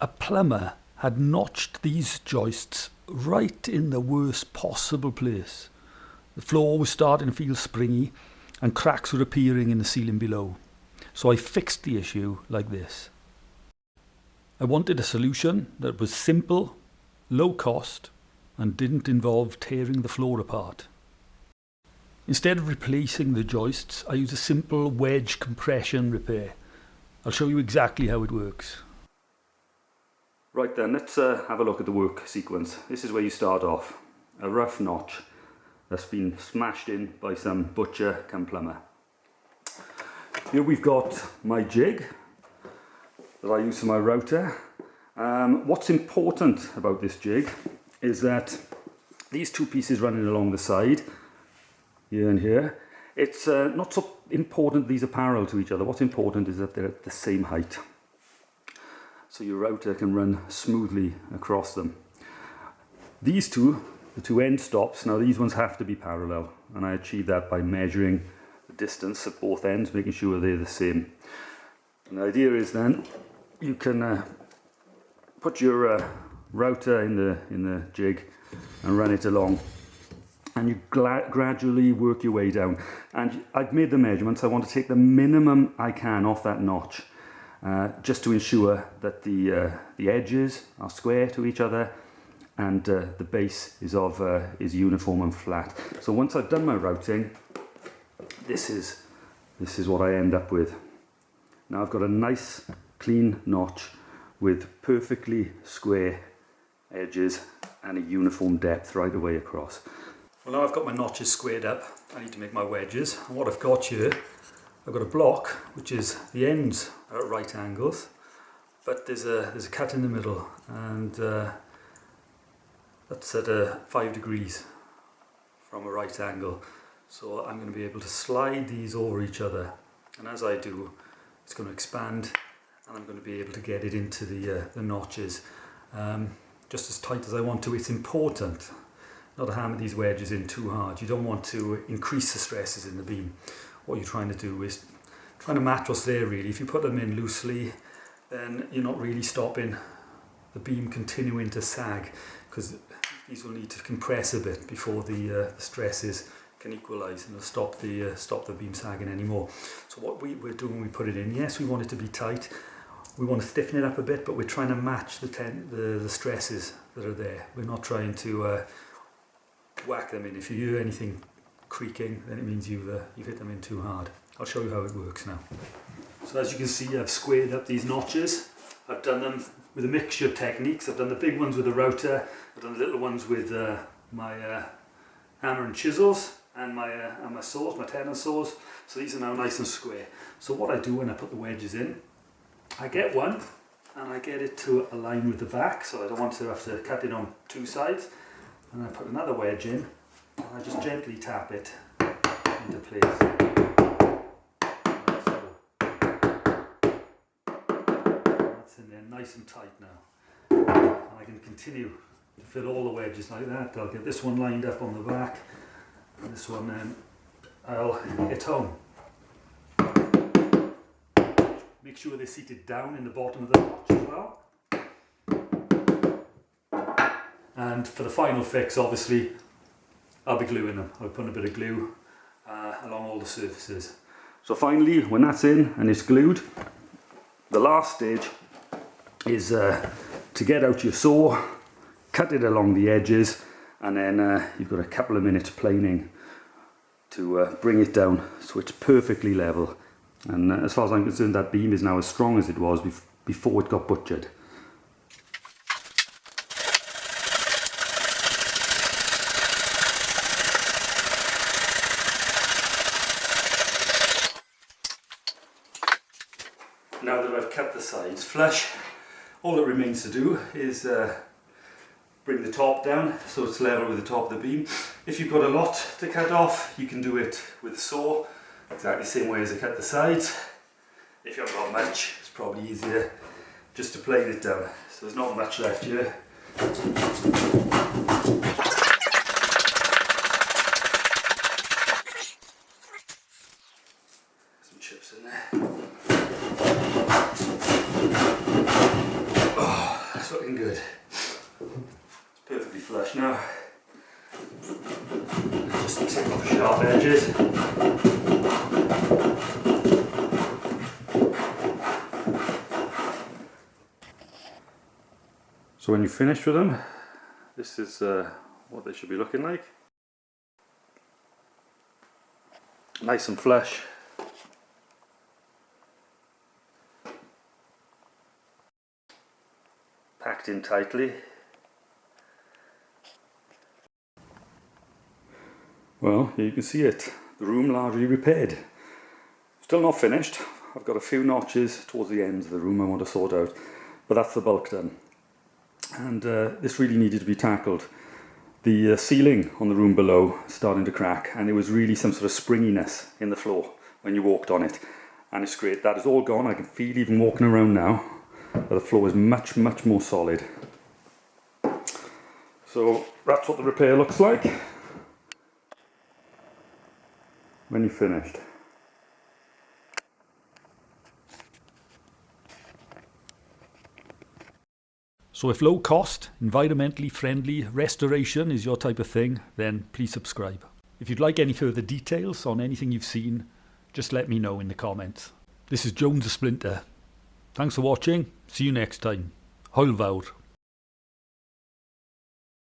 a plumber had notched these joists right in the worst possible place. The floor was starting to feel springy and cracks were appearing in the ceiling below. So I fixed the issue like this. I wanted a solution that was simple, low cost, and didn't involve tearing the floor apart. Instead of replacing the joists, I used a simple wedge compression repair. I'll show you exactly how it works. Right then, let's have a look at the work sequence. This is where you start off. A rough notch that's been smashed in by some butcher come plumber. Here we've got my jig that I use for my router. What's important about this jig is that these two pieces running along the side, here and here, it's not so important these are parallel to each other. What's important is that they're at the same height, so your router can run smoothly across them. These two, the two end stops, now these ones have to be parallel, and I achieve that by measuring the distance at both ends, making sure they're the same. And the idea is then you can put your router in the jig and run it along, and you gradually work your way down. And I've made the measurements. I want to take the minimum I can off that notch, just to ensure that the edges are square to each other and the base is uniform and flat. So once I've done my routing, this is what I end up with. Now I've got a nice clean notch with perfectly square edges and a uniform depth right the way across. Well, now I've got my notches squared up, I need to make my wedges. And what I've got here, I've got a block which is the ends are at right angles, but there's a cut in the middle, and that's at 5 degrees from a right angle. So I'm going to be able to slide these over each other, and as I do, it's going to expand, and I'm going to be able to get it into the notches just as tight as I want to. It's important not to hammer these wedges in too hard. You don't want to increase the stresses in the beam. What you're trying to do is trying to match what's there really. If you put them in loosely, then you're not really stopping the beam continuing to sag, because these will need to compress a bit before the stresses can equalise and stop the beam sagging anymore. So what we're doing when we put it in, yes, we want it to be tight, we want to stiffen it up a bit, but we're trying to match the stresses that are there. We're not trying to whack them in. If you hear anything creaking, then it means you've hit them in too hard. I'll show you how it works now. So as you can see, I've squared up these notches. I've done them with a mixture of techniques. I've done the big ones with the router, I've done the little ones with my hammer and chisels and my saws, my tenon saws. So these are now nice and square. So what I do when I put the wedges in, I get one and I get it to align with the back, so I don't want to have to cut it on two sides. And I put another wedge in and I just gently tap it into place. Like so. That's in there nice and tight now. And I can continue to fill all the wedges like that. I'll get this one lined up on the back, and this one then I'll hit home. Make sure they're seated down in the bottom of the notch as well. And for the final fix, obviously, I'll be gluing them. I'll put a bit of glue along all the surfaces. So finally, when that's in and it's glued, the last stage is to get out your saw, cut it along the edges, and then you've got a couple of minutes planing to bring it down so it's perfectly level. And as far as I'm concerned, that beam is now as strong as it was before it got butchered. Now that I've cut the sides flush, all that remains to do is bring the top down so it's level with the top of the beam. If you've got a lot to cut off, you can do it with a saw, exactly the same way as I cut the sides. If you haven't got much, it's probably easier just to plane it down. So there's not much left here. Some chips in there. Oh. flesh now. Just take off the sharp edges. So when you're finished with them, this is what they should be looking like. Nice and flush. Packed in tightly. Well, here you can see it. The room largely repaired. Still not finished. I've got a few notches towards the ends of the room I want to sort out, but that's the bulk done. And this really needed to be tackled. The ceiling on the room below is starting to crack, and there was really some sort of springiness in the floor when you walked on it. And it's great. That is all gone. I can feel even walking around now that the floor is much more solid. So that's what the repair looks like when you're finished. So if low cost, environmentally friendly restoration is your type of thing, then please subscribe. If you'd like any further details on anything you've seen, just let me know in the comments. This is Jones the Splinter. Thanks for watching. See you next time. Hwyl fawr.